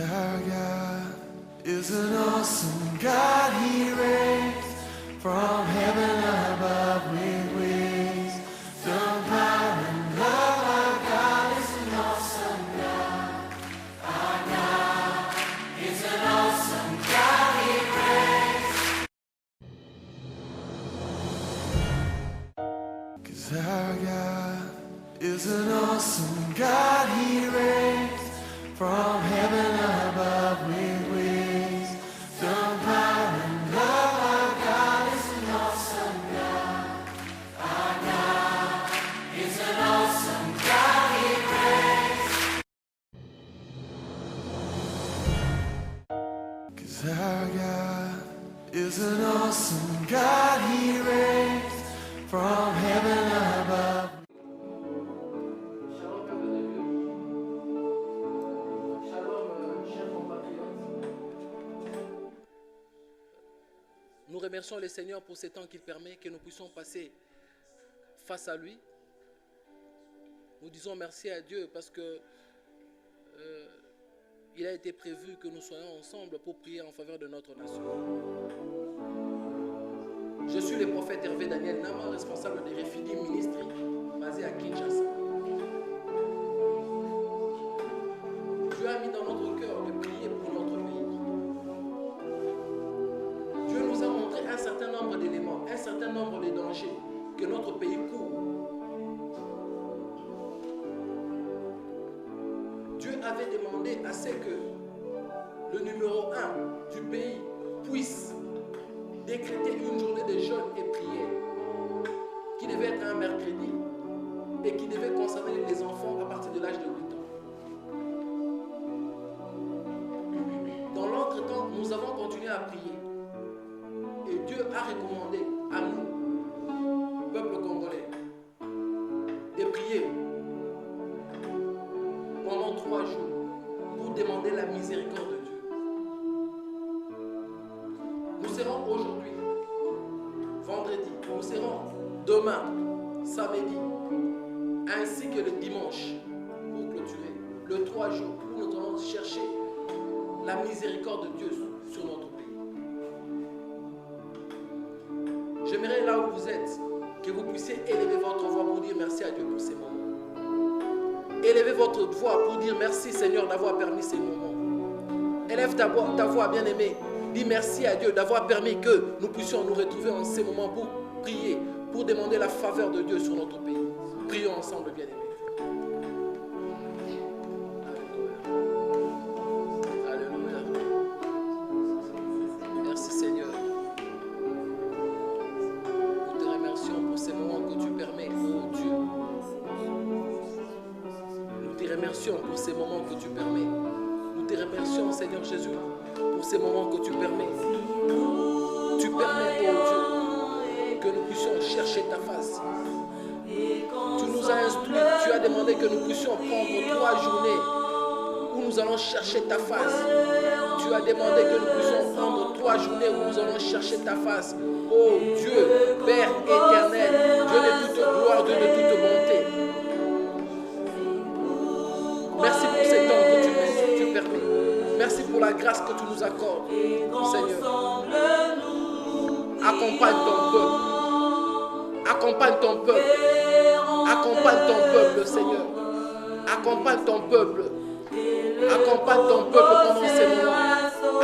Our God is an awesome God. He reigns from heaven above with wings. The power and love. Our God is an awesome God. Our God is an awesome God. He reigns. 'Cause our God is an awesome God. He reigns from heaven above with wings. The power and love. Our God is an awesome God. Our God is an awesome God. He reigns. 'Cause our God is an awesome God. He reigns from heaven above. Nous remercions le Seigneur pour ce temps qu'il permet que nous puissions passer face à lui. Nous disons merci à Dieu parce que il a été prévu que nous soyons ensemble pour prier en faveur de notre nation. Je suis le prophète Hervé Daniel Nama, responsable des Refidim Ministry, basé à Kinshasa. Dieu a mis dans notre cœur de prier pour notre pays. Dieu nous a montré un certain nombre d'éléments, un certain nombre de dangers que notre pays court. Dieu avait demandé à ce que le numéro 1 du pays puisse décréter une journée de jeûne et prière qui devait être un mercredi et qui devait concerner les enfants à partir de l'âge de 8 ans. Dans l'entretemps, nous avons continué à prier. Et Dieu a recommandé à nous, peuple congolais, de prier pendant 3 jours pour demander la miséricorde de Dieu. Nous serons aujourd'hui, vendredi, nous serons demain, samedi, ainsi que le dimanche pour clôturer le 3 jours où nous allons chercher la miséricorde de Dieu sur notre pays. J'aimerais là où vous êtes, que vous puissiez élever votre voix pour dire merci à Dieu pour ces moments. Élevez votre voix pour dire merci Seigneur d'avoir permis ces moments. Élève ta voix bien-aimée. Dis merci à Dieu d'avoir permis que nous puissions nous retrouver en ces moments pour prier, pour demander la faveur de Dieu sur notre pays. Prions ensemble bien-aimés. Pour ces moments que tu permets. Nous te remercions, Seigneur Jésus, pour ces moments que tu permets. Tu permets, oh Dieu, que nous puissions chercher ta face. Tu nous as instruits, tu as demandé que nous puissions prendre 3 journées où nous allons chercher ta face. Tu as demandé que nous puissions prendre 3 journées où nous allons chercher ta face. Oh Dieu, Père éternel, Dieu de toute gloire, Dieu de toute bonté. Merci pour ces temps que tu permets. Merci pour la grâce que tu nous accordes, Seigneur. Accompagne ton peuple. Accompagne ton peuple. Accompagne ton peuple, Seigneur. Accompagne ton peuple. Accompagne ton peuple pendant ces moments.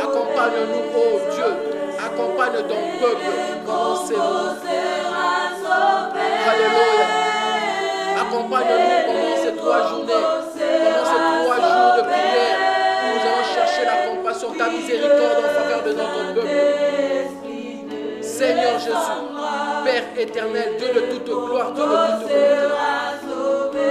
Accompagne-nous, oh Dieu. Accompagne ton peuple pendant ces moments. Alléluia. Accompagne-nous pendant ces 3 journées. Pendant ces 3 jours de prière, nous allons chercher la compassion, ta miséricorde en faveur de notre peuple. Seigneur Jésus, Père éternel, Dieu de toute gloire, Dieu de toute bonté. Sera sauvé.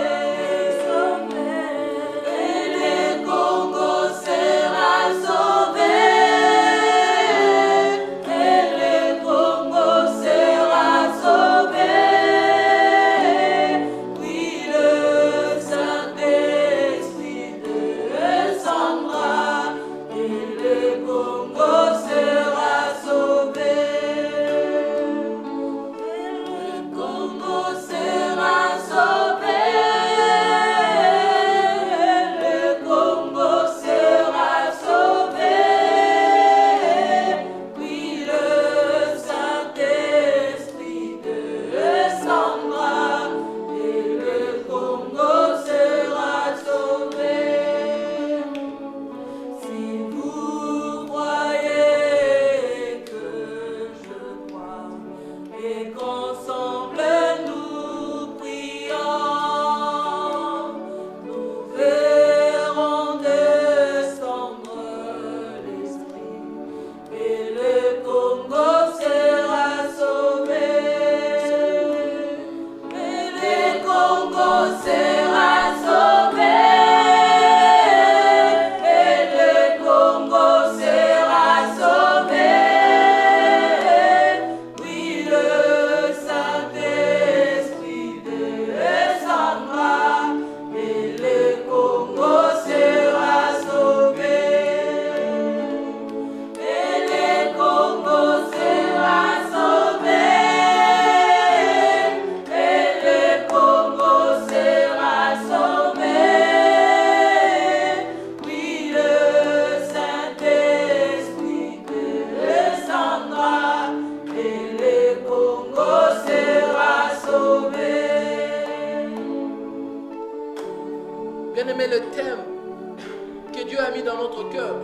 dans notre cœur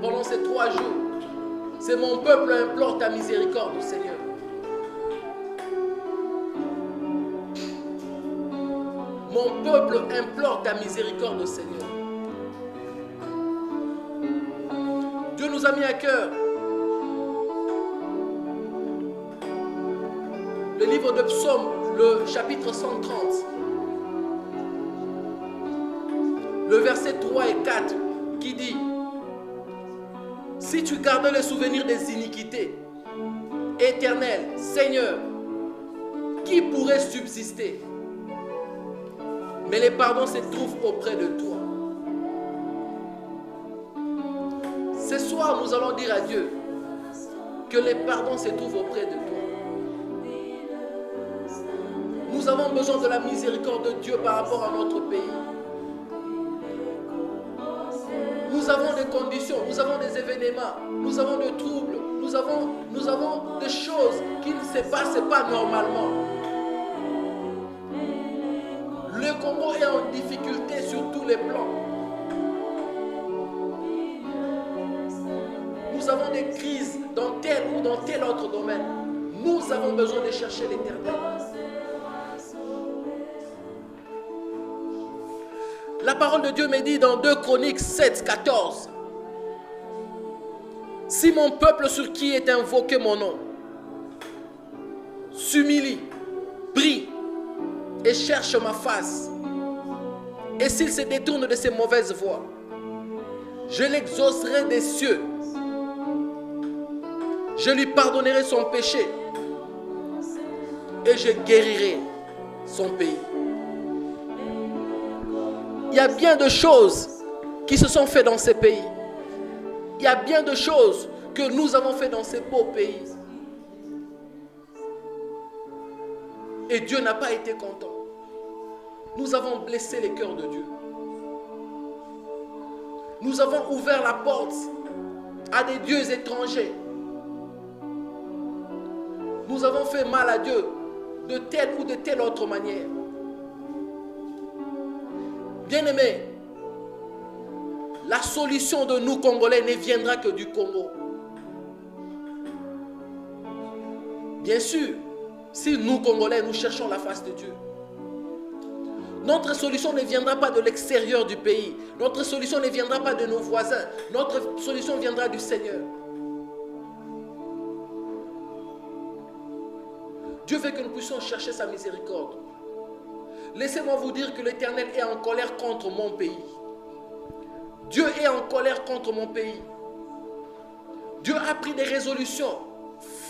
pendant ces 3 jours, c'est mon peuple implore ta miséricorde, Seigneur. Mon peuple implore ta miséricorde, Seigneur. Dieu nous a mis à cœur le livre de Psaume, le chapitre 130, le verset 3 et 4, qui dit: si tu gardes le souvenir des iniquités, Éternel, Seigneur, qui pourrait subsister? Mais les pardons se trouvent auprès de toi. Ce soir, nous allons dire à Dieu que les pardons se trouvent auprès de toi. Nous avons besoin de la miséricorde de Dieu par rapport à notre pays. Nous avons des conditions, nous avons des événements, nous avons des troubles, nous avons des choses qui ne se passent pas normalement. Le Congo est en difficulté sur tous les plans. Nous avons des crises dans tel ou dans tel autre domaine. Nous avons besoin de chercher l'Éternel. La parole de Dieu me dit dans 2 Chroniques 7, 14. Si mon peuple sur qui est invoqué mon nom s'humilie, prie et cherche ma face, et s'il se détourne de ses mauvaises voies, je l'exaucerai des cieux, je lui pardonnerai son péché et je guérirai son pays. Il y a bien de choses qui se sont faites dans ces pays. Il y a bien de choses que nous avons fait dans ces beaux pays. Et Dieu n'a pas été content. Nous avons blessé les cœurs de Dieu. Nous avons ouvert la porte à des dieux étrangers. Nous avons fait mal à Dieu de telle ou de telle autre manière. Bien-aimés, la solution de nous Congolais ne viendra que du Congo. Bien sûr, si nous Congolais, nous cherchons la face de Dieu. Notre solution ne viendra pas de l'extérieur du pays. Notre solution ne viendra pas de nos voisins. Notre solution viendra du Seigneur. Dieu veut que nous puissions chercher sa miséricorde. Laissez-moi vous dire que l'Éternel est en colère contre mon pays. Dieu est en colère contre mon pays. Dieu a pris des résolutions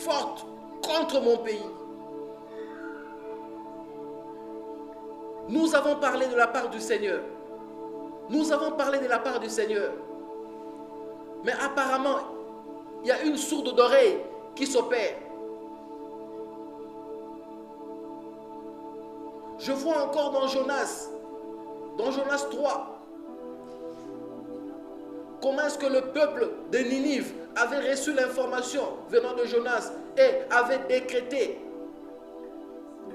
fortes contre mon pays. Nous avons parlé de la part du Seigneur. Nous avons parlé de la part du Seigneur. Mais apparemment, il y a une sourde d'oreille qui s'opère. Je vois encore dans Jonas 3, comment est-ce que le peuple de Ninive avait reçu l'information venant de Jonas et avait décrété,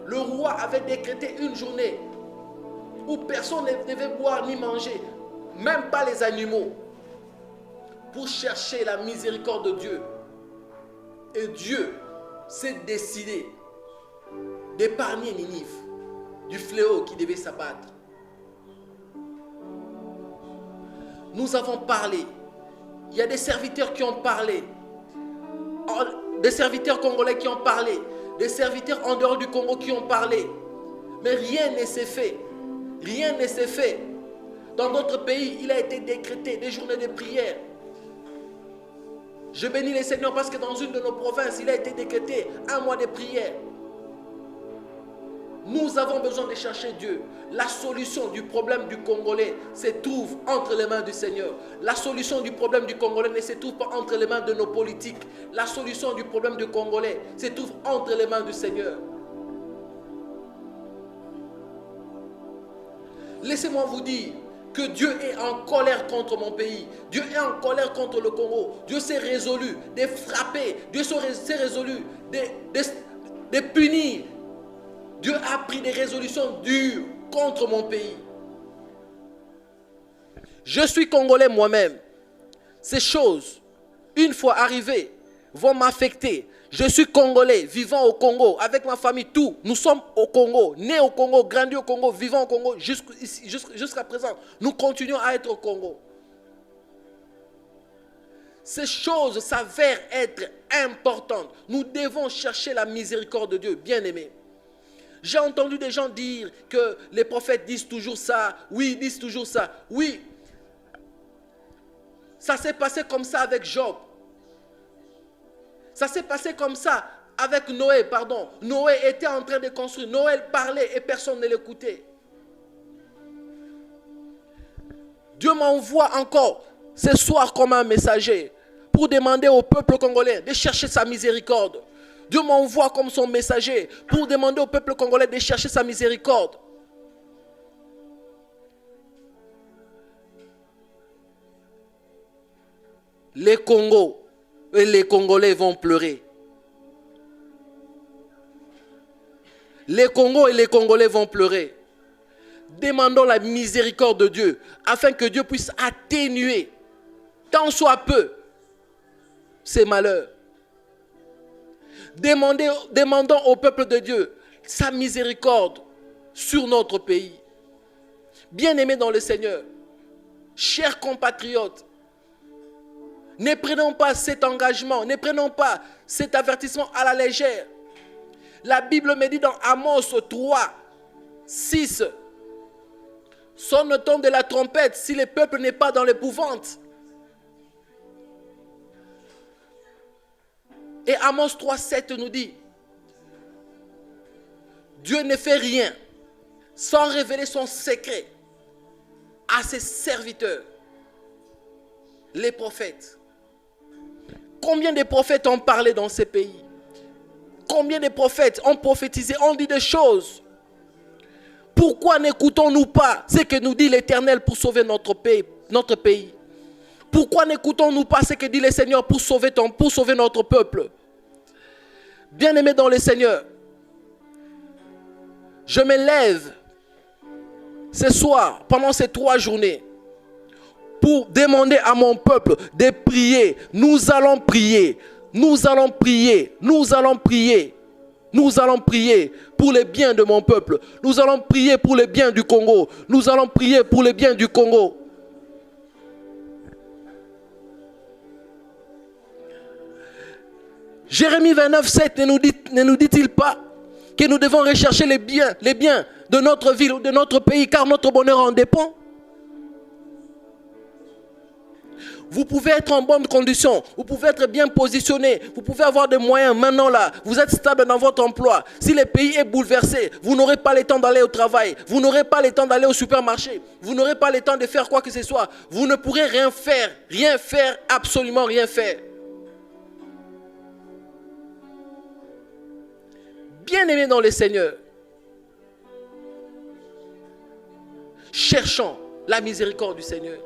le roi avait décrété une journée où personne ne devait boire ni manger, même pas les animaux, pour chercher la miséricorde de Dieu. Et Dieu s'est décidé d'épargner Ninive du fléau qui devait s'abattre. Nous avons parlé. Il y a des serviteurs qui ont parlé. Des serviteurs congolais qui ont parlé. Des serviteurs en dehors du Congo qui ont parlé. Mais rien ne s'est fait. Rien ne s'est fait. Dans notre pays, il a été décrété des journées de prière. Je bénis le Seigneur parce que dans une de nos provinces, il a été décrété un mois de prière. Nous avons besoin de chercher Dieu. La solution du problème du Congolais se trouve entre les mains du Seigneur. La solution du problème du Congolais ne se trouve pas entre les mains de nos politiques. La solution du problème du Congolais se trouve entre les mains du Seigneur. Laissez-moi vous dire que Dieu est en colère contre mon pays. Dieu est en colère contre le Congo. Dieu s'est résolu de frapper. Dieu s'est résolu de punir. Dieu a pris des résolutions dures contre mon pays. Je suis Congolais moi-même. Ces choses, une fois arrivées, vont m'affecter. Je suis Congolais, vivant au Congo, avec ma famille, tout. Nous sommes au Congo, nés au Congo, grandis au Congo, vivant au Congo, jusqu'à présent. Nous continuons à être au Congo. Ces choses s'avèrent être importantes. Nous devons chercher la miséricorde de Dieu, bien-aimés. J'ai entendu des gens dire que les prophètes disent toujours ça. Oui, ils disent toujours ça. Oui. Ça s'est passé comme ça avec Job. Ça s'est passé comme ça avec Noé, pardon. Noé était en train de construire. Noé parlait et personne ne l'écoutait. Dieu m'envoie encore ce soir comme un messager pour demander au peuple congolais de chercher sa miséricorde. Dieu m'envoie comme son messager pour demander au peuple congolais de chercher sa miséricorde. Les Congos et les Congolais vont pleurer. Les Congos et les Congolais vont pleurer. Demandons la miséricorde de Dieu afin que Dieu puisse atténuer, tant soit peu, ces malheurs. Demandons au peuple de Dieu sa miséricorde sur notre pays. Bien-aimés dans le Seigneur, chers compatriotes, ne prenons pas cet engagement, ne prenons pas cet avertissement à la légère. La Bible me dit dans Amos 3, 6, sonne le ton de la trompette si le peuple n'est pas dans l'épouvante. Et Amos 3, 7 nous dit, Dieu ne fait rien sans révéler son secret à ses serviteurs, les prophètes. Combien de prophètes ont parlé dans ces pays? Combien de prophètes ont prophétisé, ont dit des choses? Pourquoi n'écoutons-nous pas ce que nous dit l'Éternel pour sauver notre pays? Pourquoi n'écoutons-nous pas ce que dit le Seigneur pour sauver notre peuple? Bien-aimés dans le Seigneur, je me lève ce soir, pendant ces 3 journées, pour demander à mon peuple de prier. Nous allons prier. Nous allons prier. Nous allons prier. Nous allons prier pour le bien de mon peuple. Nous allons prier pour le bien du Congo. Nous allons prier pour le bien du Congo. Jérémie 29, 7 ne nous dit-il pas que nous devons rechercher les biens de notre ville ou de notre pays, car notre bonheur en dépend? Vous pouvez être en bonne condition, vous pouvez être bien positionné, vous pouvez avoir des moyens maintenant là, vous êtes stable dans votre emploi. Si le pays est bouleversé, vous n'aurez pas le temps d'aller au travail, vous n'aurez pas le temps d'aller au supermarché, vous n'aurez pas le temps de faire quoi que ce soit. Vous ne pourrez rien faire, absolument rien faire. Bien-aimés dans le Seigneur, cherchons la miséricorde du Seigneur.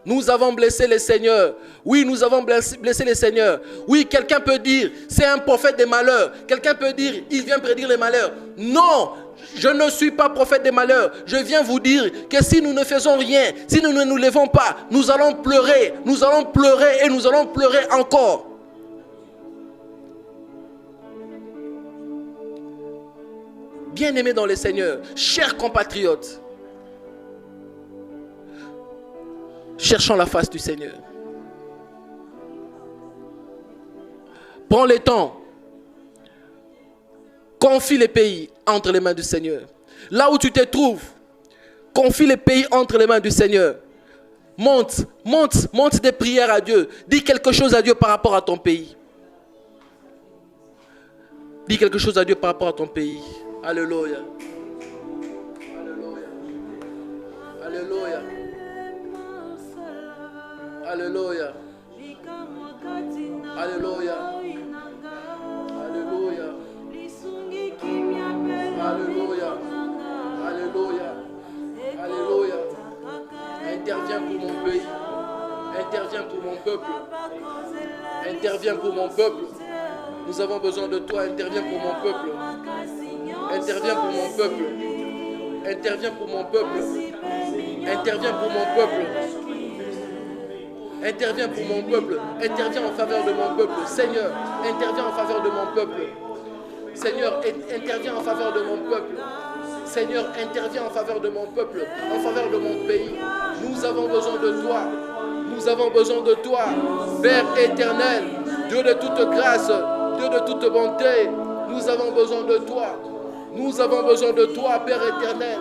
Nous avons blessé le Seigneur. Oui, nous avons blessé le Seigneur. Oui, quelqu'un peut dire, c'est un prophète des malheurs. Quelqu'un peut dire, il vient prédire les malheurs. Non, je ne suis pas prophète des malheurs. Je viens vous dire que si nous ne faisons rien, si nous ne nous levons pas, nous allons pleurer et nous allons pleurer encore. Bien-aimés dans le Seigneur, chers compatriotes, cherchons la face du Seigneur. Prends le temps. Confie les pays entre les mains du Seigneur. Là où tu te trouves, confie les pays entre les mains du Seigneur. Monte des prières à Dieu. Dis quelque chose à Dieu par rapport à ton pays. Dis quelque chose à Dieu par rapport à ton pays. Alléluia. Alléluia. Alléluia. Alléluia. Alléluia. Alléluia. Alléluia. Alléluia. Alléluia. Interviens pour mon pays. Interviens pour mon peuple. Interviens pour mon peuple. Nous avons besoin de toi. Interviens pour mon peuple. Interviens pour mon peuple. Interviens pour mon peuple. Interviens pour mon peuple. Interviens pour mon peuple. Interviens en faveur de mon peuple. Seigneur, interviens en faveur de mon peuple. Seigneur, interviens en faveur de mon peuple. Seigneur, interviens en faveur de mon peuple, en faveur de mon pays. Nous avons besoin de toi. Nous avons besoin de toi, Père éternel, Dieu de toute grâce, Dieu de toute bonté. Nous avons besoin de toi. Nous avons besoin de toi, Père éternel.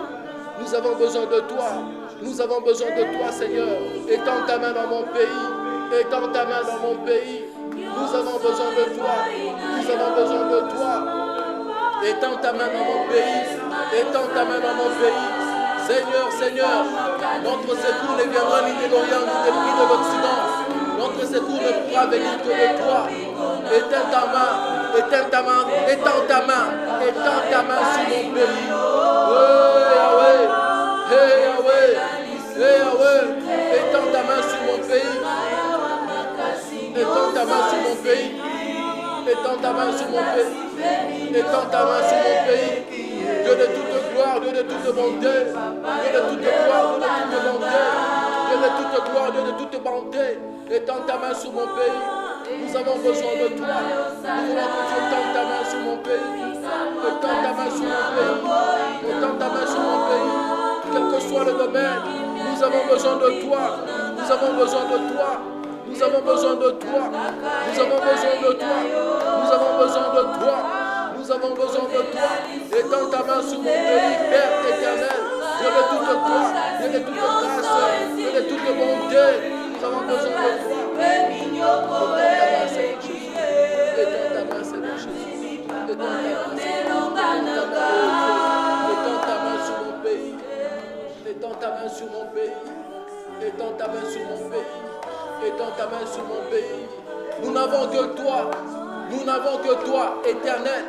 Nous avons besoin de toi. Nous avons besoin de toi, Seigneur. Étends ta main dans mon pays. Étends ta main dans mon pays. Nous avons besoin de toi. Nous avons besoin de toi. Étends ta main dans mon pays. Étends ta main dans mon pays. Seigneur, Seigneur, notre secours ne viendra ni de l'Orient ni de l'Occident. Notre secours ne pourra venir que de toi. Éteins ta main, éteins ta main, étends ta main, étends ta main sur mon pays. Hey Yahweh, hey Yahweh, hey Yahweh, étends ta main sur mon pays. Étends ta main sur mon pays. Étends ta main sur mon pays. Étends ta main sur mon pays. Dieu de toute gloire, Dieu de toute bonté, Dieu de toute gloire, Dieu de toute bonté, Dieu de toute gloire, Dieu de toute bonté. Étends ta main sur mon pays. Nous avons besoin de toi. Nous voulons que tu étends ta main sur mon pays. Étends ta main sur mon pays. Étends ta main sur mon pays. Quel que soit le domaine, nous avons besoin de toi. Nous avons besoin de toi. Nous avons besoin de toi. Nous avons besoin de toi. Nous avons besoin de toi. Nous avons besoin de toi. Étends ta main sur mon pays, Père éternel. Dieu de toute gloire, Dieu de toute grâce, Dieu de toute bonté. Nous avons besoin de toi. Étends ta main, Seigneur Jésus. Étends ta main sur mon pays. Étends ta main sur mon pays. Étends ta main sur mon pays. Étends ta main sur mon pays. Nous n'avons que toi. Nous n'avons que toi, éternel.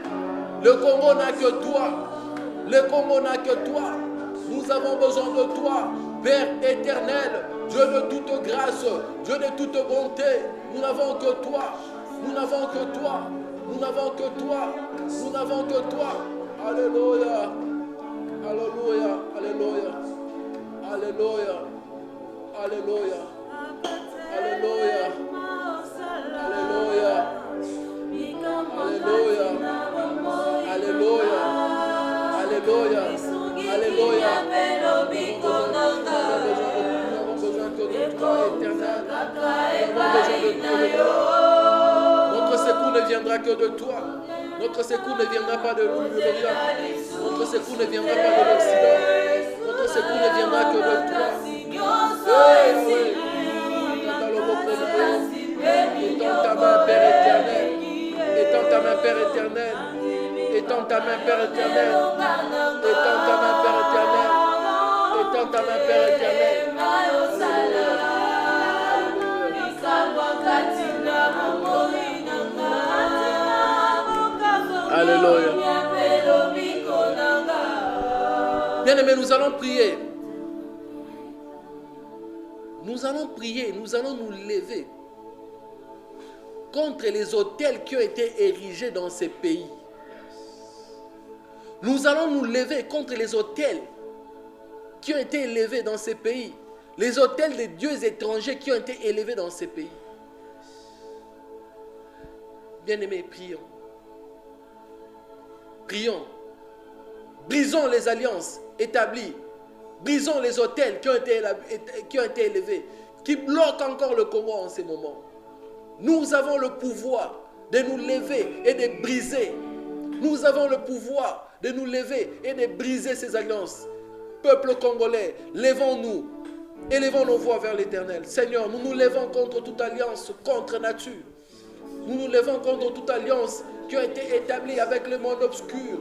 Le Congo n'a que toi. Le Congo n'a que toi. Nous avons besoin de toi, Père éternel, Dieu de toute grâce, Dieu de toute bonté. Nous n'avons que toi. Nous n'avons que toi. Nous n'avons que toi. Nous n'avons que toi. Alléluia. Alléluia. Alléluia. Alléluia. Alléluia. Alléluia. Alléluia. Alléluia. Alléluia. Alléluia. Alléluia. Nous avons besoin que de toi, éternel. Nous avons besoin de toi. Notre secours ne viendra que de toi. Notre secours ne viendra pas de l'Orient. Notre secours ne viendra pas de l'Occident. Notre secours ne viendra que de toi. Étends ta main, Père éternel. Étends ta main, Père éternel. Étends ta main, Père éternel. Étends ta main, Père éternel. Étends ta main, Père éternel. Alléluia. Bien-aimés, nous allons prier. Nous allons prier, nous allons nous lever contre les autels qui ont été érigés dans ces pays. Nous allons nous lever contre les autels qui ont été élevés dans ces pays. Les autels des dieux étrangers qui ont été élevés dans ces pays. Bien-aimés, prions. Prions. Brisons les alliances établies. Brisons les autels qui ont été élevés, qui bloquent encore le Congo en ces moments. Nous avons le pouvoir de nous lever et de briser. Nous avons le pouvoir de nous lever et de briser ces alliances. Peuple congolais, levons-nous. Élevons nos voix vers l'Éternel. Seigneur, nous nous levons contre toute alliance contre nature. Nous nous levons contre toute alliance qui a été établie avec le monde obscur,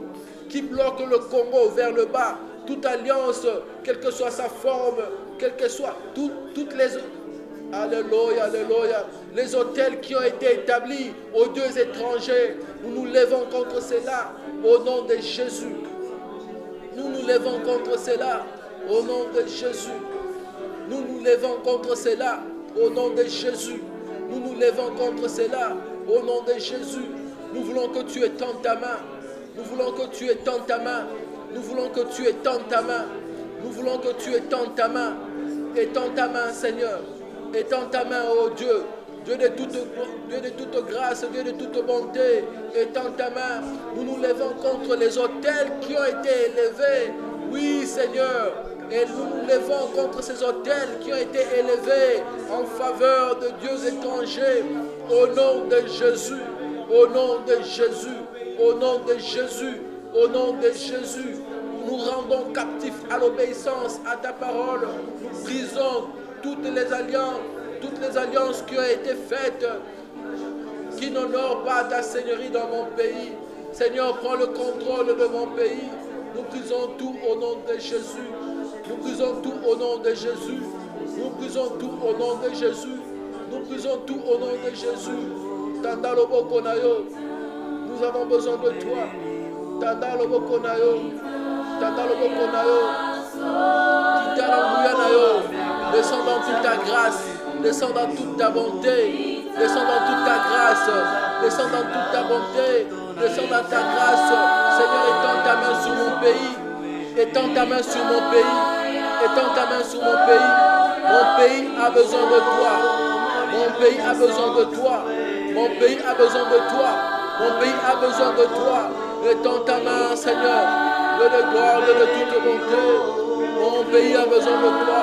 qui bloque le Congo vers le bas. Toute alliance, quelle que soit sa forme, quelle que soit toutes les... Alléluia, alléluia. Les autels qui ont été établis aux dieux étrangers, nous nous levons contre cela au nom de Jésus. Nous nous levons contre cela au nom de Jésus. Nous nous levons contre cela au nom de Jésus. Nous nous levons contre cela au nom de Jésus. Nous voulons que tu étendes ta main. Nous voulons que tu étendes ta main. Nous voulons que tu étendes ta main. Nous voulons que tu étendes ta main. Étends ta main, Seigneur. Étends ta main, oh Dieu. Dieu de toute grâce, Dieu de toute bonté, étends ta main. Nous nous levons contre les autels qui ont été élevés. Oui, Seigneur. Et nous nous levons contre ces autels qui ont été élevés en faveur de dieux étrangers. Au nom de Jésus, au nom de Jésus, au nom de Jésus, au nom de Jésus. Nous rendons captifs à l'obéissance à ta parole. Nous brisons toutes les alliances qui ont été faites, qui n'honorent pas ta seigneurie dans mon pays. Seigneur, prends le contrôle de mon pays. Nous brisons tout au nom de Jésus. Nous brisons tout au nom de Jésus. Nous brisons tout au nom de Jésus. Nous brisons tout au nom de Jésus. Tanda loboko na yo. Nous avons besoin de toi. Tanda loboko na yo. Tanda loboko na yo. Kita lambuya na yo. Descends dans toute ta grâce. Descends dans toute ta bonté. Descends dans toute ta grâce. Descends dans toute ta bonté. Descends dans ta grâce. Seigneur, étends ta main sur mon pays. Étends ta main sur mon pays. Étends ta main sur mon pays. Mon pays a besoin de toi. Mon pays a besoin de toi. Mon pays a besoin de toi. Mon pays a besoin de toi. Étends ta main, Seigneur. Dieu de gloire, Dieu de toute bonté. Mon pays a besoin de toi.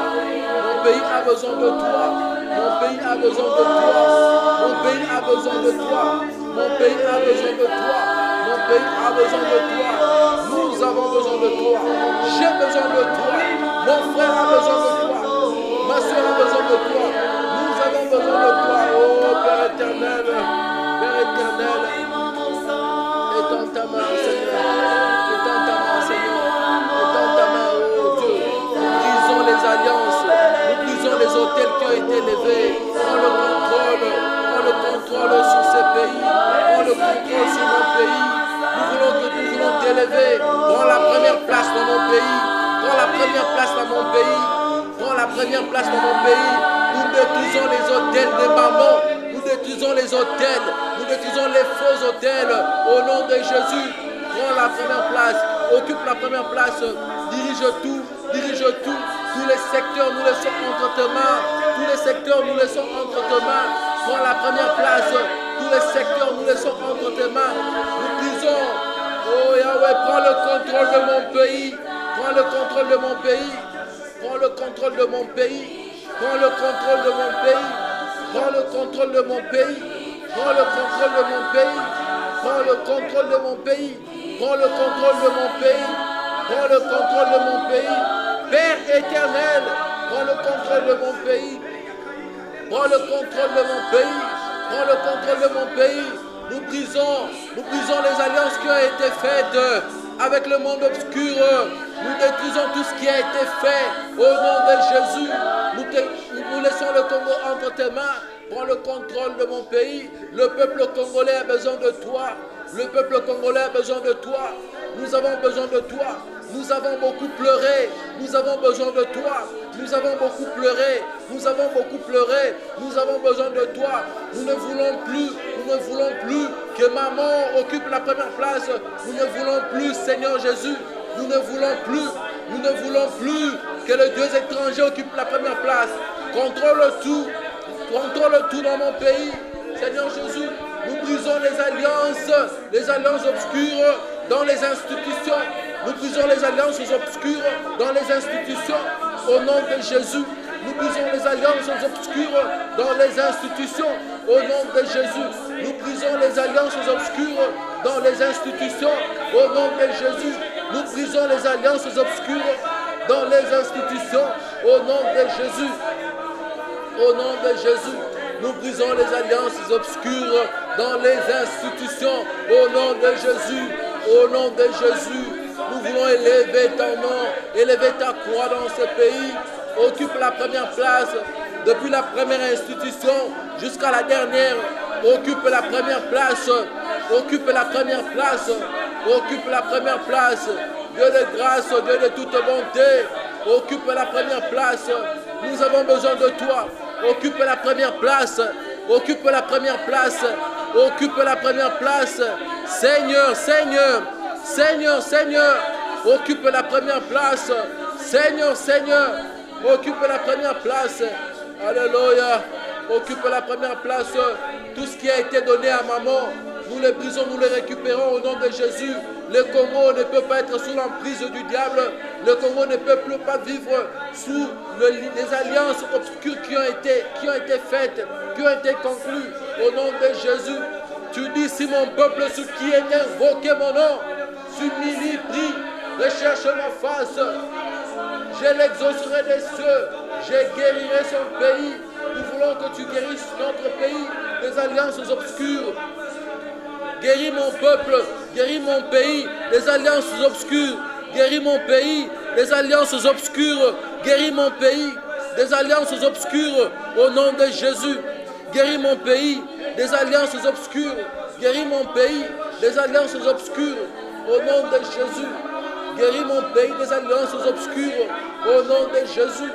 Mon pays a besoin de toi. Mon pays a besoin de toi. Mon pays a besoin de toi. Mon pays a besoin de toi. Mon pays a besoin de toi. Nous avons besoin de toi. J'ai besoin de toi. Mon frère a besoin de toi. Ma soeur a besoin de toi. Nous avons besoin de toi. Oh Père éternel. Père éternel. Étends ta main, Seigneur. Étends ta main, Seigneur. Étends ta main, oh Dieu. Nous brisons les alliances. Nous brisons les autels qui ont été levés. Prends le contrôle. Prends le contrôle sur ces pays. Prends le contrôle sur mon pays. Nous voulons t'élever. Prends la première place dans mon pays. Prends la première place dans mon pays. Prends la première place dans mon pays. Nous détruisons les autels des mamans. Nous détruisons les autels. Nous détruisons les faux autels. Au nom de Jésus, prends la première place. Occupe la première place. Dirige tout. Dirige tout. Tous les secteurs, nous laissons entre tes mains. Tous les secteurs, nous laissons entre tes mains. Prends la première place. Tous les secteurs, nous laissons entre tes mains. Nous disons, oh Yahweh, prends le contrôle de mon pays. Prends le contrôle de mon pays. Prends le contrôle de mon pays. Prends le contrôle de mon pays. Prends le contrôle de mon pays. Prends le contrôle de mon pays. Prends le contrôle de mon pays. Prends le contrôle de mon pays. Prends le contrôle de mon pays. Père éternel, prends le contrôle de mon pays. Prends le contrôle de mon pays. Prends le contrôle de mon pays. Nous brisons les alliances qui ont été faites avec le monde obscur. Nous détruisons tout ce qui a été fait au nom de Jésus. Nous laissons le Congo entre tes mains. Prends le contrôle de mon pays. Le peuple congolais a besoin de toi. Le peuple congolais a besoin de toi. Nous avons besoin de toi. Nous avons beaucoup pleuré. Nous avons besoin de toi. Nous avons beaucoup pleuré. Nous avons beaucoup pleuré. Nous avons besoin de toi. Nous ne voulons plus que maman occupe la première place. Nous ne voulons plus, Seigneur Jésus. Nous ne voulons plus que les dieux étrangers occupent la première place. Contrôle tout dans mon pays. Seigneur Jésus, nous brisons les alliances obscures dans les institutions. Nous brisons les alliances obscures dans les institutions. Au nom de Jésus, nous brisons les alliances obscures dans les institutions. Au nom de Jésus, nous brisons les alliances obscures dans les institutions. Au nom de Jésus, nous brisons les alliances obscures dans les institutions. Au nom de Jésus. Au nom de Jésus, nous brisons les alliances obscures dans les institutions. Au nom de Jésus, au nom de Jésus, nous voulons élever ton nom, élever ta croix dans ce pays. Occupe la première place, depuis la première institution jusqu'à la dernière. Occupe la première place, occupe la première place, occupe la première place. Dieu de grâce, Dieu de toute bonté, occupe la première place. Nous avons besoin de toi. Occupe la première place. Occupe la première place. Occupe la première place. Seigneur, Seigneur, Seigneur, Seigneur, occupe la première place. Seigneur, Seigneur, occupe la première place. Alléluia. Occupe la première place. Tout ce qui a été donné à maman, nous les brisons, nous les récupérons au nom de Jésus. Le Congo ne peut pas être sous l'emprise du diable. Le Congo ne peut plus pas vivre sous les alliances obscures qui ont été faites, qui ont été conclues au nom de Jésus. Tu dis, si mon peuple, ce qui est invoqué mon nom, s'humilie, prie, recherche ma face, je l'exaucerai des cieux, je guérirai son pays. Nous voulons que tu guérisses notre pays des alliances obscures. Guéris mon peuple, guéris mon pays des alliances obscures. Guéris mon pays des alliances obscures. Guéris mon pays des alliances obscures au nom de Jésus. Guéris mon pays des alliances obscures. Guéris mon pays des alliances obscures au nom de Jésus. Guéris mon pays des alliances obscures au nom de Jésus.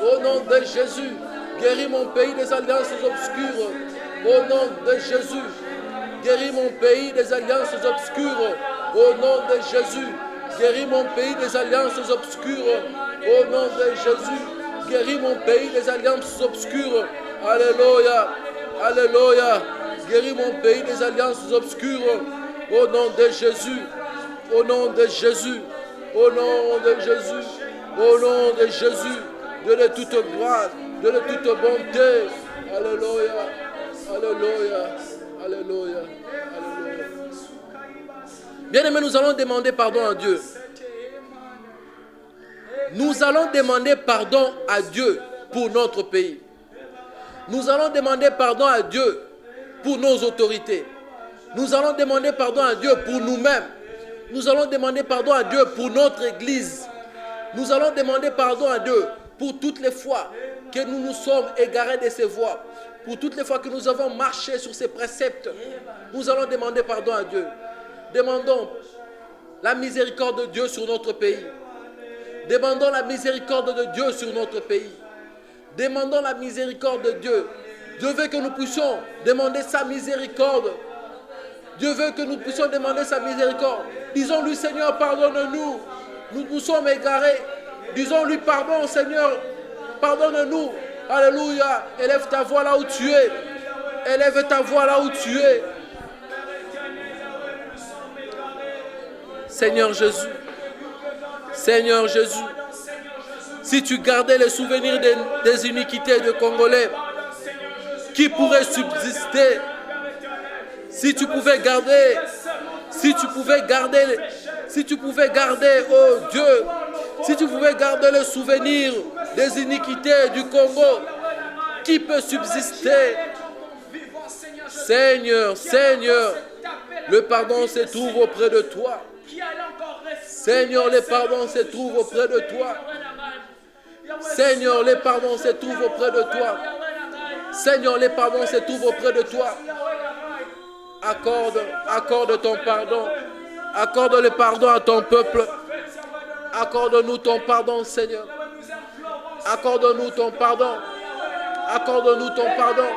Au nom de Jésus. Guéris mon pays des alliances obscures au nom de Jésus. Guéris mon pays des alliances obscures au nom de Jésus. Guéris mon pays des alliances obscures au nom de Jésus. Guéris mon pays des alliances obscures. Alléluia. Alléluia. Guéris mon pays des alliances obscures au nom de Jésus. Au nom de Jésus. Au nom de Jésus. Au nom de Jésus. Dieu de toute gloire, Dieu de toute bonté. Alléluia. Alléluia. Alléluia. Alléluia. Bien-aimés, nous allons demander pardon à Dieu. Nous allons demander pardon à Dieu pour notre pays. Nous allons demander pardon à Dieu pour nos autorités. Nous allons demander pardon à Dieu pour nous-mêmes. Nous allons demander pardon à Dieu pour notre Église. Nous allons demander pardon à Dieu pour toutes les fois que nous nous sommes égarés de ses voies. Pour toutes les fois que nous avons marché sur ses préceptes. Nous allons demander pardon à Dieu. Demandons la miséricorde de Dieu sur notre pays. Demandons la miséricorde de Dieu sur notre pays. Demandons la miséricorde de Dieu. Dieu veut que nous puissions demander sa miséricorde. Dieu veut que nous puissions demander sa miséricorde. Disons-lui, Seigneur, pardonne-nous. Nous nous sommes égarés. Disons-lui, pardon, Seigneur, pardonne-nous. Alléluia. Élève ta voix là où tu es. Élève ta voix là où tu es. Seigneur Jésus. Seigneur Jésus. Si tu gardais les souvenirs des iniquités de Congolais, qui pourrait subsister? Si tu pouvais garder, oh Dieu, si tu pouvais garder le souvenir des iniquités du Congo, qui peut subsister? Seigneur, Seigneur, le pardon se trouve auprès de toi. Seigneur, le pardon se trouve auprès de toi. Seigneur, le pardon se trouve auprès de toi. Seigneur, le pardon se trouve auprès de toi. Accorde ton pardon. Accorde le pardon à ton peuple. Accorde-nous ton pardon, Seigneur. Accorde-nous ton pardon. Accorde-nous ton pardon.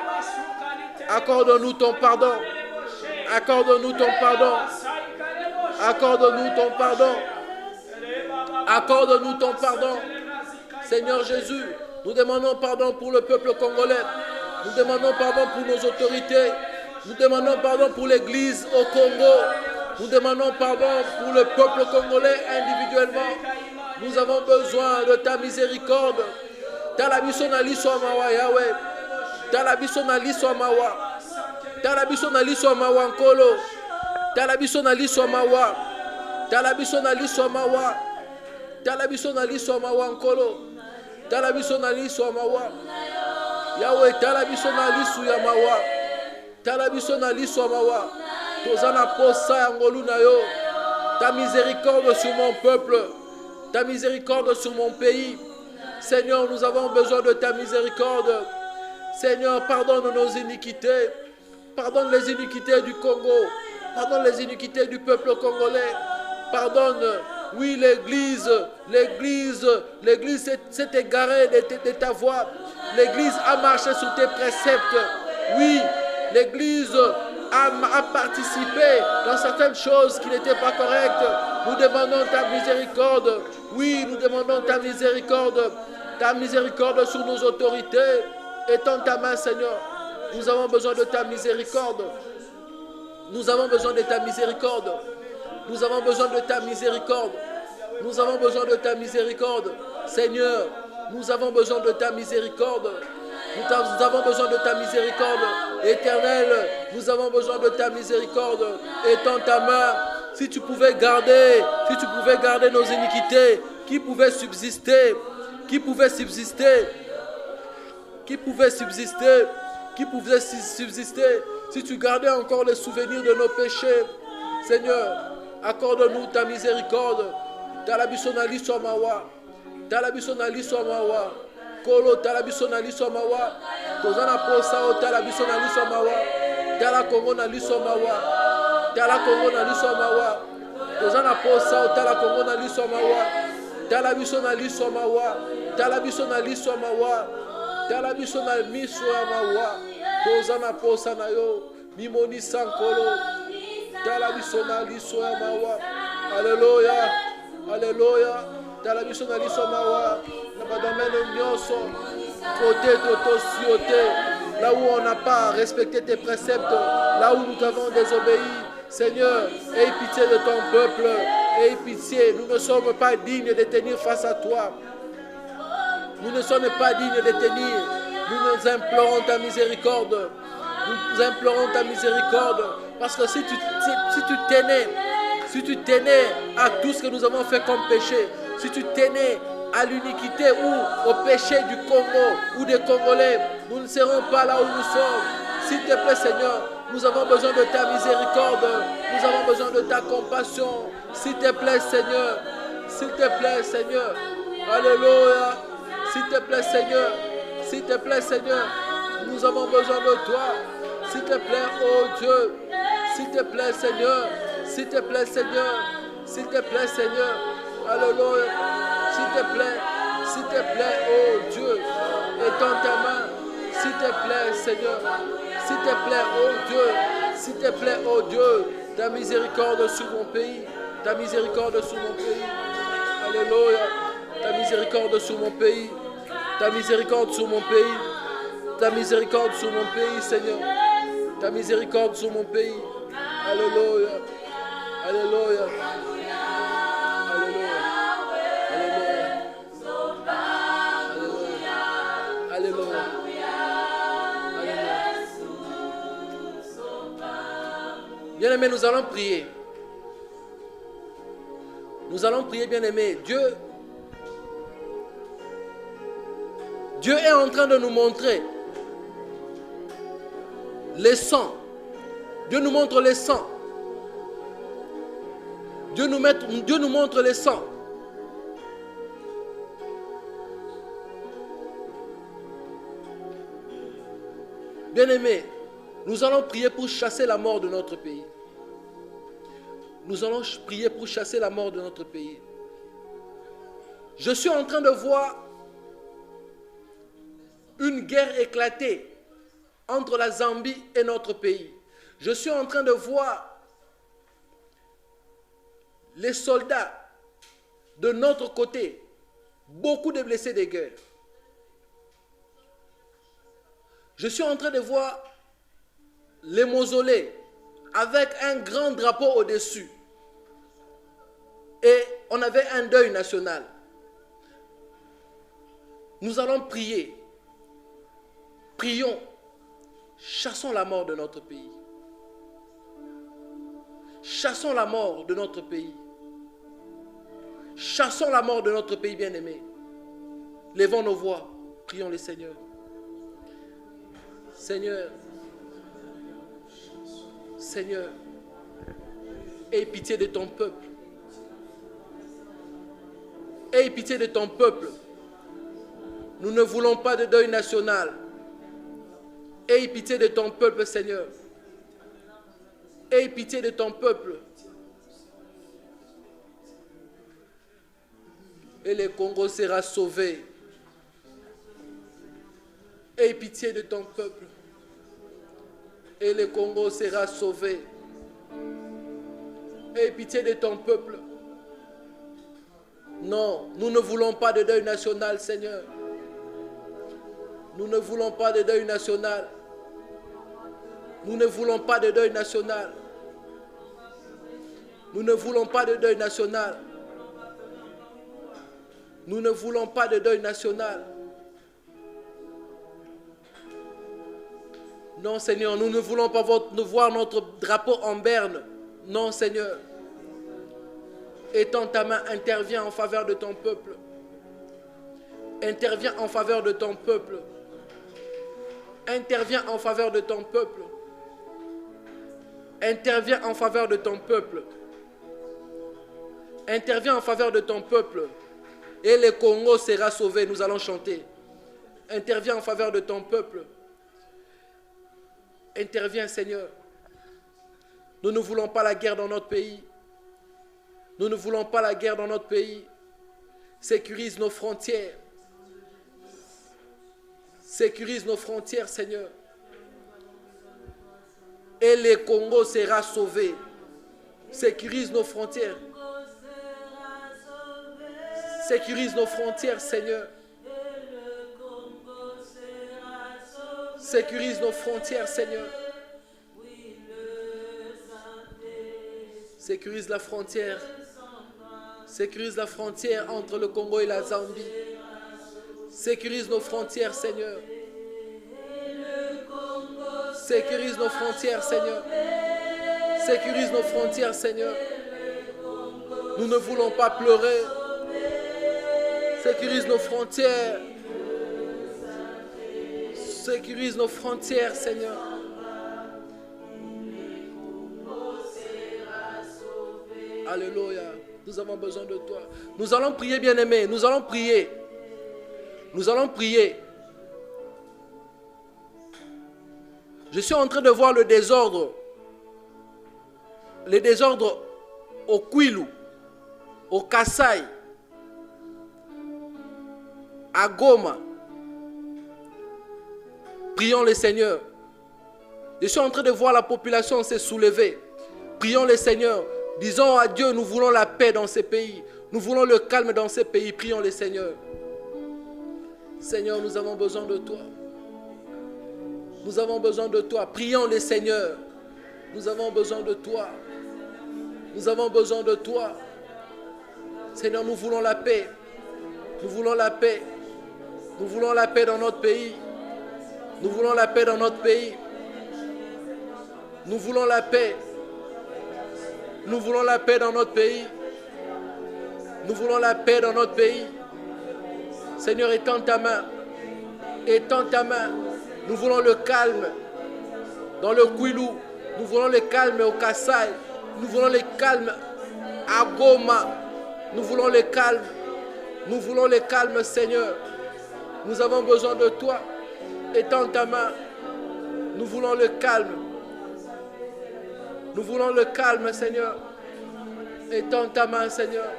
Accorde-nous ton pardon. Accorde-nous ton pardon. Accorde-nous ton pardon. Accorde-nous ton pardon. Seigneur Jésus, nous demandons pardon pour le peuple congolais. Nous demandons pardon pour nos autorités. Nous demandons pardon pour l'Église au Congo. Nous demandons pardon pour le peuple congolais individuellement. Nous avons besoin de ta miséricorde. Talabisonali Swamawa Yahweh. Talabisonali Swamawa. Talabisonali Swamawa Nkolo. Talabisonali Swamawa. Talabisonali Swamawa. Talabisonali Swamawa Nkolo. Talabisonali Swamawa. Yahweh, talabisonali Suyamawa. Talabisonali Swamawa. Tozana posa yangolu na yo. Ta miséricorde sur mon peuple. Ta miséricorde sur mon pays. Seigneur, nous avons besoin de ta miséricorde. Seigneur, pardonne nos iniquités. Pardonne les iniquités du Congo. Pardonne les iniquités du peuple congolais. Pardonne, oui, l'Église s'est égarée de ta voie. L'Église a marché sur tes préceptes. Oui, l'Église a participé dans certaines choses qui n'étaient pas correctes. Nous demandons ta miséricorde. Oui, nous demandons ta miséricorde. Ta miséricorde sur nos autorités. Étends ta main, Seigneur. Nous avons besoin de ta miséricorde. Nous avons besoin de ta miséricorde. Nous avons besoin de ta miséricorde. Nous avons besoin de ta miséricorde. Seigneur, nous avons besoin de ta miséricorde. Nous avons besoin de ta miséricorde. Éternel, nous avons besoin de ta miséricorde. Étends ta main. Si tu pouvais garder nos iniquités, qui pouvait subsister? Qui pouvait subsister? Qui pouvait subsister? Qui pouvait subsister? Si tu gardais encore les souvenirs de nos péchés, Seigneur, accorde-nous ta miséricorde. Talabisonali somawa. Talabisonali somawa. Kolo talabisonali somawa. Tozana posa o talabisonali somawa. Tala Congo nali somawa. Tala Congo nali somawa. Tozana posa o tala Congo nali somawa. Talabisonali somawa. Talabisonali somawa. Talabisonali somawa. Tozana posa na yo. Mimoni sankolo. Talabisonali somawa. Alléluia. Alléluia. Talabisonali somawa. Nabadamene nyonso. Côté toto sioté. Là où on n'a pas respecté tes préceptes, là où nous t'avons désobéi, Seigneur, aie pitié de ton peuple, aie pitié. Nous ne sommes pas dignes de tenir face à toi. Nous ne sommes pas dignes de tenir. Nous implorons ta miséricorde. Nous implorons ta miséricorde. Parce que si tu tenais à tout ce que nous avons fait comme péché, si tu tenais à l'iniquité ou au péché du Congo ou des Congolais, nous ne serons pas là où nous sommes. S'il te plaît, Seigneur, nous avons besoin de ta miséricorde. Nous avons besoin de ta compassion. S'il te plaît, Seigneur. S'il te plaît, Seigneur. Alléluia. S'il te plaît, Seigneur. S'il te plaît, Seigneur. Nous avons besoin de toi. S'il te plaît, oh Dieu. S'il te plaît, Seigneur. S'il te plaît, Seigneur. S'il te plaît, Seigneur. Alléluia. S'il te plaît, oh Dieu, étends ta main. S'il te plaît, Seigneur. S'il te plaît, oh Dieu. S'il te plaît, oh Dieu. Ta miséricorde sur mon pays. Ta miséricorde sur mon pays. Alléluia. Ta miséricorde sur mon pays. Ta miséricorde sur mon pays. Ta miséricorde sur mon pays, Seigneur. Ta miséricorde sur mon pays. Alléluia. Alléluia. Bien-aimés, nous allons prier. Nous allons prier, bien-aimés. Dieu est en train de nous montrer les sangs. Dieu nous montre les sangs. Dieu nous montre les sangs. Bien-aimés, nous allons prier pour chasser la mort de notre pays. Nous allons prier pour chasser la mort de notre pays. Je suis en train de voir une guerre éclater entre la Zambie et notre pays. Je suis en train de voir les soldats de notre côté, beaucoup de blessés de guerre. Je suis en train de voir les mausolées avec un grand drapeau au-dessus. Et on avait un deuil national. Nous allons prier. Prions. Chassons la mort de notre pays. Chassons la mort de notre pays. Chassons la mort de notre pays bien-aimé. Levons nos voix. Prions le Seigneur. Seigneur. Seigneur. Aie pitié de ton peuple. Aie pitié de ton peuple. Nous ne voulons pas de deuil national. Aie pitié de ton peuple, Seigneur. Aie pitié de ton peuple. Et le Congo sera sauvé. Aie pitié de ton peuple. Et le Congo sera sauvé. Aie pitié de ton peuple. Non, nous ne voulons pas de deuil national, Seigneur. Nous ne voulons pas de deuil national. Nous ne voulons pas de deuil national. Nous ne voulons pas de deuil national. Nous ne voulons pas de deuil national. Non, Seigneur, nous ne voulons pas voir notre drapeau en berne. Non, Seigneur. Étends ta main, interviens en faveur de ton peuple. Interviens en faveur de ton peuple. Interviens en faveur de ton peuple. Interviens en faveur de ton peuple. Interviens en faveur de ton peuple. Et le Congo sera sauvé, nous allons chanter. Interviens en faveur de ton peuple. Interviens, Seigneur. Nous ne voulons pas la guerre dans notre pays. Nous ne voulons pas la guerre dans notre pays. Sécurise nos frontières. Sécurise nos frontières, Seigneur. Et le Congo sera sauvé. Sécurise nos frontières. Sécurise nos frontières, Seigneur. Sécurise nos frontières, Seigneur. Sécurise la frontière. Sécurise la frontière entre le Congo et la Zambie. Sécurise nos frontières, Seigneur. Sécurise nos frontières, Seigneur. Sécurise nos frontières, Seigneur. Nous ne voulons pas pleurer. Sécurise nos frontières. Sécurise nos frontières, Seigneur. Alléluia. Nous avons besoin de toi. Nous allons prier, bien-aimés. Nous allons prier. Nous allons prier. Je suis en train de voir le désordre. Le désordre au Kwilu, au Kasai, à Goma. Prions le Seigneur. Je suis en train de voir la population se soulever. Prions le Seigneur. Disons à Dieu, nous voulons la paix dans ces pays. Nous voulons le calme dans ces pays. Prions le Seigneur. Seigneur, nous avons besoin de toi. Nous avons besoin de toi. Prions le Seigneur. Nous avons besoin de toi. Nous avons besoin de toi. Seigneur, nous voulons la paix. Nous voulons la paix. Nous voulons la paix dans notre pays. Nous voulons la paix dans notre pays. Nous voulons la paix. Nous voulons la paix dans notre pays. Nous voulons la paix dans notre pays. Seigneur, étends ta main. Étends ta main. Nous voulons le calme dans le Kwilu. Nous voulons le calme au Kasai. Nous voulons le calme à Goma. Nous voulons le calme. Nous voulons le calme, Seigneur. Nous avons besoin de toi. Étends ta main. Nous voulons le calme. Nous voulons le calme, Seigneur. Étends ta main, Seigneur.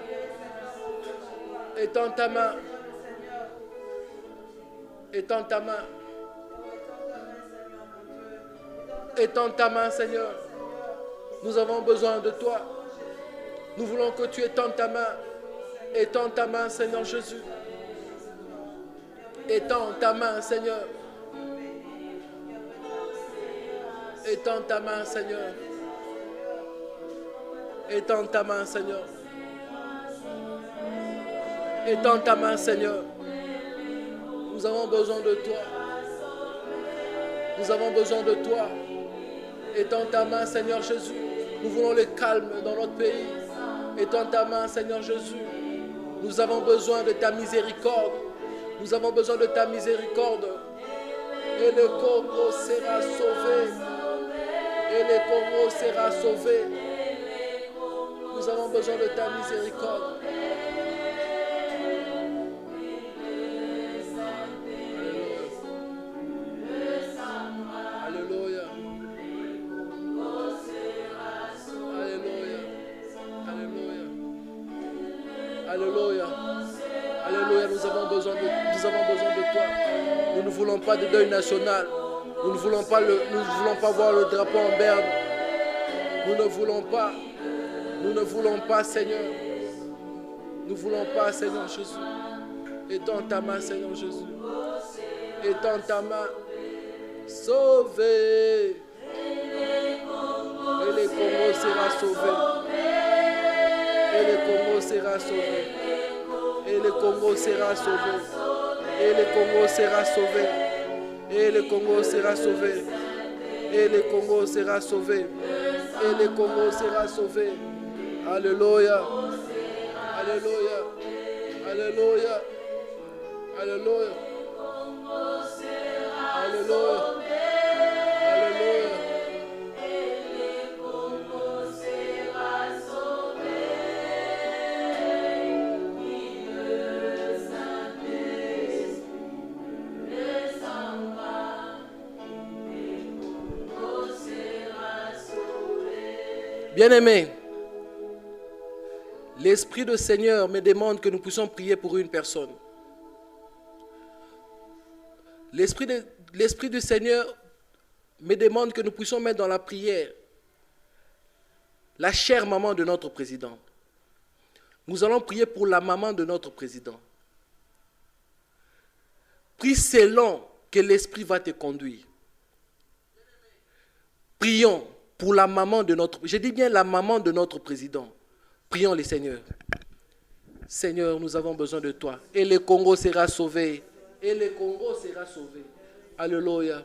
Étends ta main. Étends ta main. Étends ta main, Seigneur. Nous avons besoin de toi. Nous voulons que tu étendes ta main. Étends ta main, Seigneur Jésus. Étends ta main, Seigneur. Étends ta main, Seigneur. Étends ta main, Seigneur. Étends ta main, Seigneur. Nous avons besoin de toi. Nous avons besoin de toi. Étends ta main, Seigneur Jésus. Nous voulons le calme dans notre pays. Étends ta main, Seigneur Jésus. Nous avons besoin de ta miséricorde. Nous avons besoin de ta miséricorde. Et le Congo sera sauvé. Et le Congo sera sauvé. Nous avons besoin de ta miséricorde. Alléluia. Alléluia. Alléluia. Alléluia. Alléluia. Nous avons besoin de toi. Nous ne voulons pas de deuil national. Nous ne voulons pas voir le drapeau en berne. Nous ne voulons pas. Nous ne voulons pas, Seigneur. Nous ne voulons pas, Seigneur Jésus. Étends ta main, Seigneur Jésus. Étends ta main. Sauvé. Et le Congo sera sauvé. Et le Congo sera sauvé. Et le Congo sera sauvé. Et le Congo sera sauvé. Et le Congo sera sauvé. Et le Congo sera sauvé. Et le Congo sera sauvé. Alléluia. Alléluia. Alléluia. Alléluia. Alléluia. Alléluia. Bien-aimés, l'Esprit du Seigneur me demande que nous puissions prier pour une personne. L'Esprit du Seigneur me demande que nous puissions mettre dans la prière la chère maman de notre président. Nous allons prier pour la maman de notre président. Prie selon que l'Esprit va te conduire. Prions pour la maman de notre... Je dis bien la maman de notre président. Prions le Seigneur. Seigneur, nous avons besoin de toi. Et le Congo sera sauvé. Et le Congo sera sauvé. Alléluia.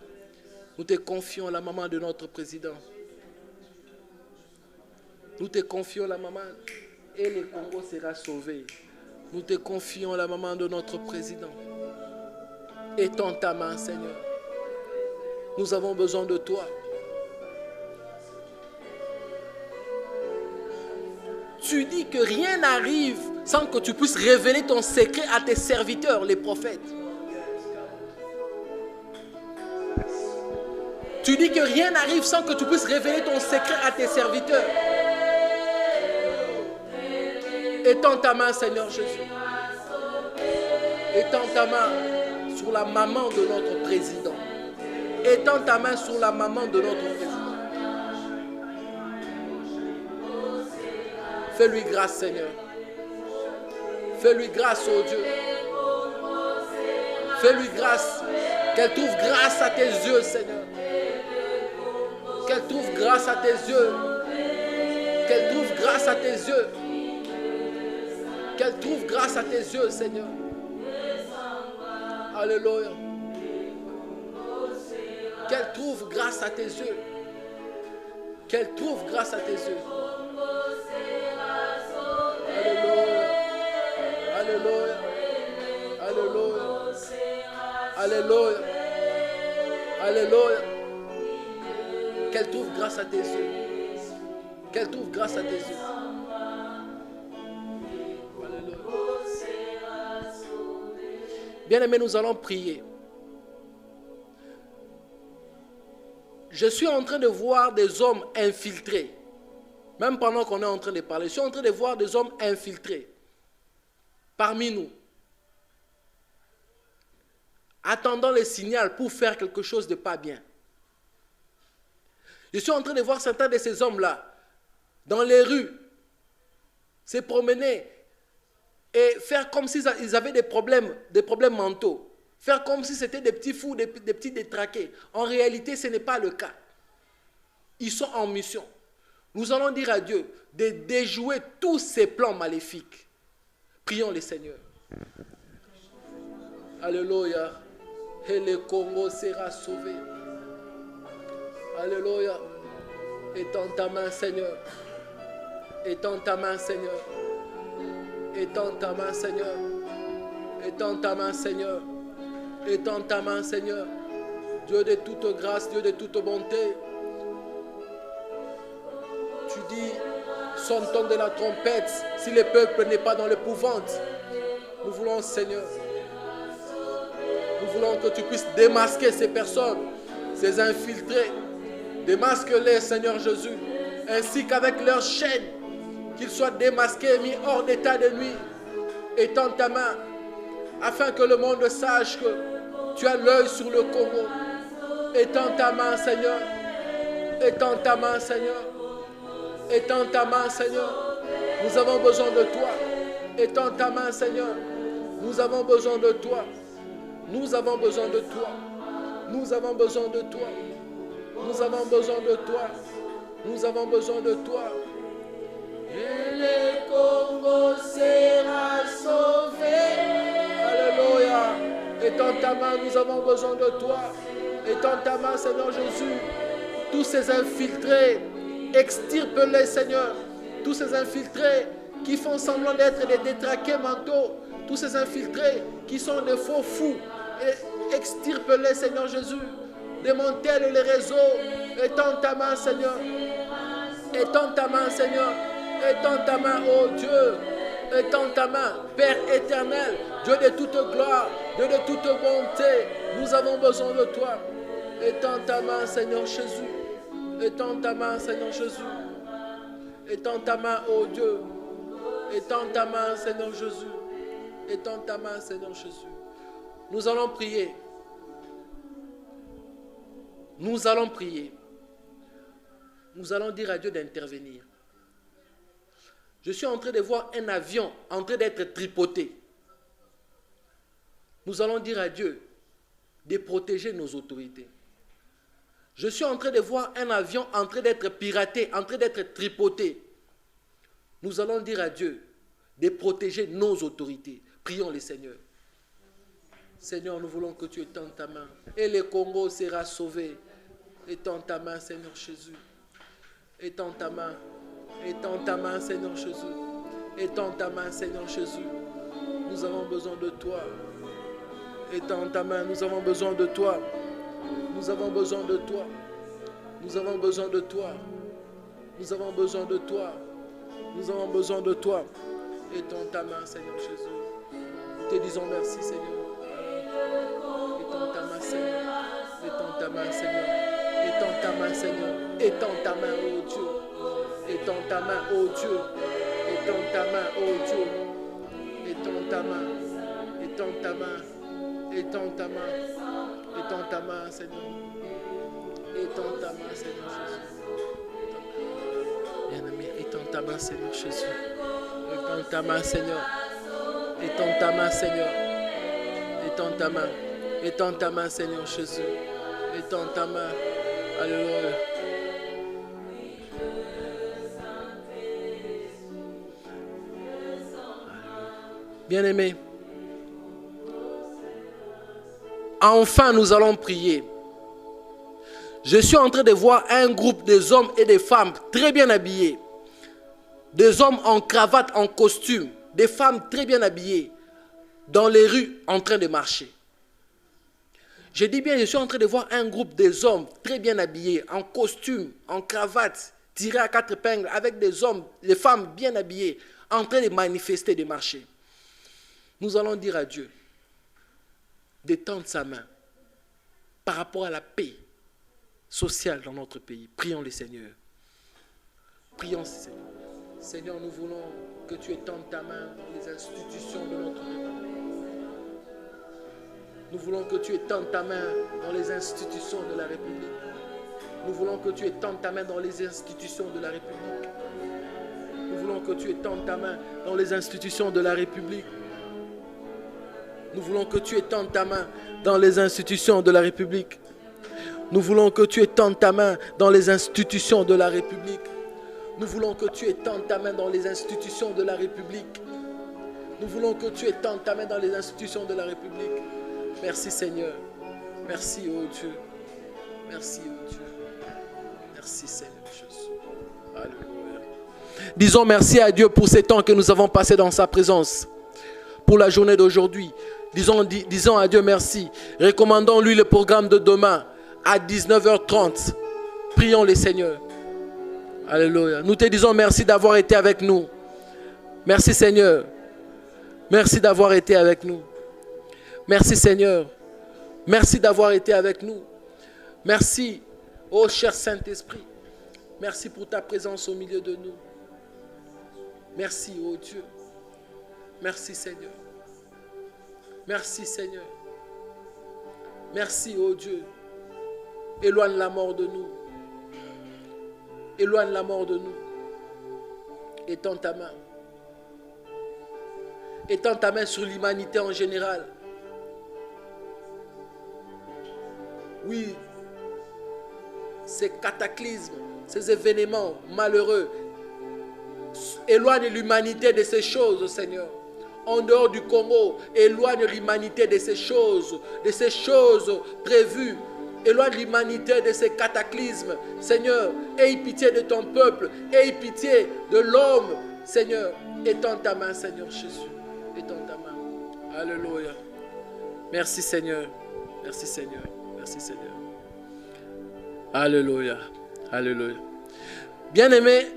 Nous te confions la maman de notre président. Nous te confions la maman. Et le Congo sera sauvé. Nous te confions la maman de notre président. Étends ta main, Seigneur. Nous avons besoin de toi. Tu dis que rien n'arrive sans que tu puisses révéler ton secret à tes serviteurs, les prophètes. Tu dis que rien n'arrive sans que tu puisses révéler ton secret à tes serviteurs. Étends ta main, Seigneur Jésus. Étends ta main sur la maman de notre président. Étends ta main sur la maman de notre président. Fais-lui grâce, Seigneur. Fais-lui grâce, oh Dieu. Fais-lui grâce. Qu'elle trouve grâce à tes yeux, Seigneur. Qu'elle trouve grâce à tes yeux. Qu'elle trouve grâce à tes yeux. Qu'elle trouve grâce à tes yeux, Seigneur. Alléluia. Qu'elle trouve grâce à tes yeux. Qu'elle trouve grâce à tes yeux. Alléluia. Alléluia. Alléluia. Alléluia. Alléluia. Qu'elle trouve grâce à tes yeux. Qu'elle trouve grâce à tes yeux. Alléluia. Bien-aimés, nous allons prier. Je suis en train de voir des hommes infiltrés. Même pendant qu'on est en train de parler, je suis en train de voir des hommes infiltrés parmi nous, attendant le signal pour faire quelque chose de pas bien. Je suis en train de voir certains de ces hommes-là dans les rues se promener et faire comme s'ils avaient des problèmes mentaux. Faire comme si c'était des petits fous, des petits détraqués. En réalité, ce n'est pas le cas. Ils sont en mission. Nous allons dire à Dieu de déjouer tous ces plans maléfiques. Prions le Seigneur. Alléluia. Et le Congo sera sauvé. Alléluia. Étends ta main, Seigneur. Étends ta main, Seigneur. Étends ta main, Seigneur. Étends ta main, Seigneur. Étends ta main, Seigneur. Dieu de toute grâce, Dieu de toute bonté. Tu dis, sonne-t-on de la trompette si le peuple n'est pas dans l'épouvante. Nous voulons, Seigneur, nous voulons que tu puisses démasquer ces personnes, ces infiltrés. Démasque-les, Seigneur Jésus, ainsi qu'avec leurs chaînes, qu'ils soient démasqués et mis hors d'état de nuit. Étends ta main, afin que le monde sache que tu as l'œil sur le Congo. Étends ta main, Seigneur. Étends ta main, Seigneur. Étends ta main, Seigneur. Nous avons besoin de toi. Étends ta main, Seigneur. Nous avons besoin de toi. Nous avons besoin de toi. Nous avons besoin de toi. Nous avons besoin de toi. Nous avons besoin de toi. Et le Congo sera sauvé. Alléluia. Étends ta main, nous avons besoin de toi. Étends ta main, Seigneur Jésus. Tous ces infiltrés, extirpe-les, Seigneur. Tous ces infiltrés qui font semblant d'être des détraqués mentaux. Tous ces infiltrés qui sont des faux fous. Extirpe-les, Seigneur Jésus. Démantèle les réseaux. Étends ta main, Seigneur. Étends ta main, Seigneur. Étends ta main, oh Dieu. Étends ta main, Père éternel, Dieu de toute gloire, Dieu de toute bonté. Nous avons besoin de toi. Étends ta main, Seigneur Jésus. Étends ta main, Seigneur Jésus. Étends ta main, oh Dieu. Étends ta main, Seigneur Jésus. Étends ta main, Seigneur Jésus. Nous allons prier. Nous allons prier. Nous allons dire à Dieu d'intervenir. Je suis en train de voir un avion en train d'être tripoté. Nous allons dire à Dieu de protéger nos autorités. Je suis en train de voir un avion en train d'être piraté, en train d'être tripoté. Nous allons dire à Dieu de protéger nos autorités. Prions le Seigneur. Seigneur, nous voulons que tu étendes ta main. Et le Congo sera sauvé. Étends ta main, Seigneur Jésus. Étends ta main. Étends ta main, Seigneur Jésus. Étends ta main, Seigneur Jésus. Nous avons besoin de toi. Étends ta main, nous avons besoin de toi. Nous avons besoin de toi. Nous avons besoin de toi. Nous avons besoin de toi. Nous avons besoin de toi. Étends ta main, Seigneur Jésus. Nous te disons merci, Seigneur. Étends ta main, Seigneur. Étends ta main, Seigneur. Étends ta main, Seigneur. Étends ta main, oh Dieu. Étends ta main, oh Dieu. Étends ta main, oh Dieu. Étends ta main. Étends ta main. Étends ta main. Étends ta main, Seigneur. Étends ta main, Seigneur Jésus. Bien-aimé, étends ta main, Seigneur Jésus. Étends ta main, Seigneur. Étends ta main, Seigneur. Étends ta main. Étends ta main, Seigneur Jésus. Étends ta main. Alléluia. Bien-aimés, enfin nous allons prier. Je suis en train de voir un groupe des hommes et des femmes très bien habillés. Des hommes en cravate, en costume. Des femmes très bien habillées. Dans les rues en train de marcher. Je dis bien, je suis en train de voir un groupe des hommes très bien habillés. En costume, en cravate, tirés à 4 épingles. Avec des hommes, des femmes bien habillées. En train de manifester, de marcher. Nous allons dire à Dieu d'étendre sa main par rapport à la paix sociale dans notre pays. Prions le Seigneur. Prions, Seigneur. Seigneur, nous voulons que tu étendes ta main dans les institutions de notre République. Nous voulons que tu étendes ta main dans les institutions de la République. Nous voulons que tu étendes ta main dans les institutions de la République. Nous voulons que tu étendes ta main dans les institutions de la République. Nous voulons que tu étendes ta main dans les institutions de la République. Nous voulons que tu étendes ta main dans les institutions de la République. Nous voulons que tu étendes ta main dans les institutions de la République. Nous voulons que tu étendes ta main dans les institutions de la République. Merci Seigneur. Merci oh Dieu. Merci oh Dieu. Merci Seigneur Jésus. Alléluia. Disons merci à Dieu pour ces temps que nous avons passés dans sa présence. Pour la journée d'aujourd'hui. Disons à Dieu merci. Recommandons-lui le programme de demain à 19h30. Prions le Seigneur. Alléluia. Nous te disons merci d'avoir été avec nous. Merci Seigneur. Merci d'avoir été avec nous. Merci Seigneur. Merci d'avoir été avec nous. Merci, ô cher Saint-Esprit. Merci pour ta présence au milieu de nous. Merci, ô Dieu. Merci Seigneur. Merci Seigneur. Merci, ô Dieu. Éloigne la mort de nous. Éloigne la mort de nous. Étends ta main. Étends ta main sur l'humanité en général. oui, ces cataclysmes, ces événements malheureux, éloigne l'humanité de ces choses, Seigneur. En dehors du Congo, éloigne l'humanité de ces choses prévues. Éloigne l'humanité de ces cataclysmes. Seigneur, aie pitié de ton peuple, aie pitié de l'homme. Seigneur, étends ta main, Seigneur Jésus. Étends ta main. Alléluia. Merci, Seigneur. Merci, Seigneur. Merci, Seigneur. Alléluia. Alléluia. Bien-aimés,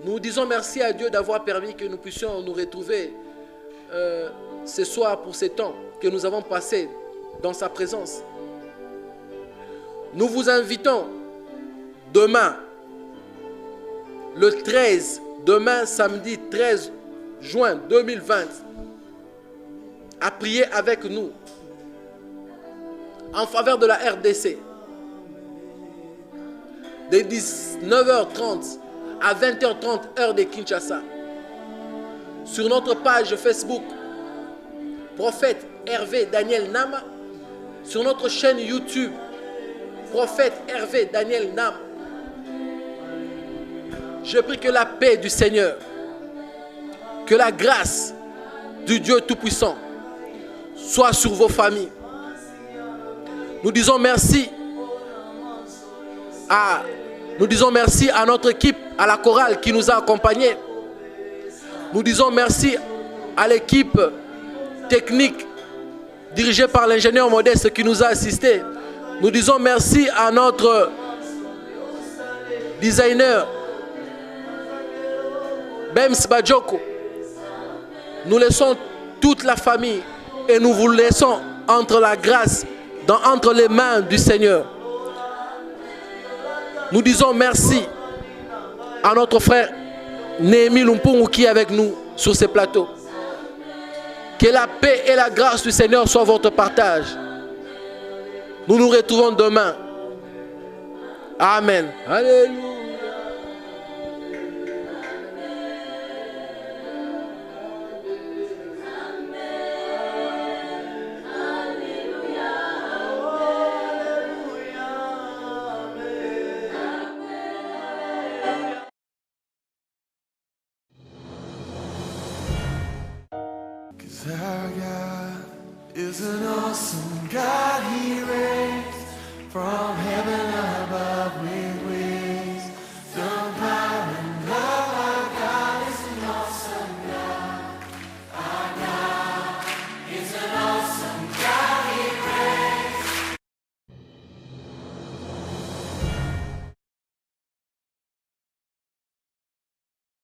nous disons merci à Dieu d'avoir permis que nous puissions nous retrouver ce soir pour ces temps que nous avons passés dans sa présence. Nous vous invitons demain, le 13, demain samedi 13 juin 2020, à prier avec nous en faveur de la RDC. De 19h30 à 20h30 heure de Kinshasa. Sur notre page Facebook, Prophète Hervé Daniel Nam. Sur notre chaîne YouTube, Prophète Hervé Daniel Nam. Je prie que la paix du Seigneur, que la grâce du Dieu Tout-Puissant soit sur vos familles. Nous disons merci à notre équipe, à la chorale qui nous a accompagnés. Nous disons merci à l'équipe technique dirigée par l'ingénieur Modeste qui nous a assistés. Nous disons merci à notre designer, Bems Bajoko. Nous laissons toute la famille et nous vous laissons entre la grâce, entre les mains du Seigneur. Nous disons merci à notre frère Néhémie Lumpungu qui est avec nous sur ce plateau. Que la paix et la grâce du Seigneur soient votre partage. Nous nous retrouvons demain. Amen. Alléluia. Our God is an awesome God. He reigns from heaven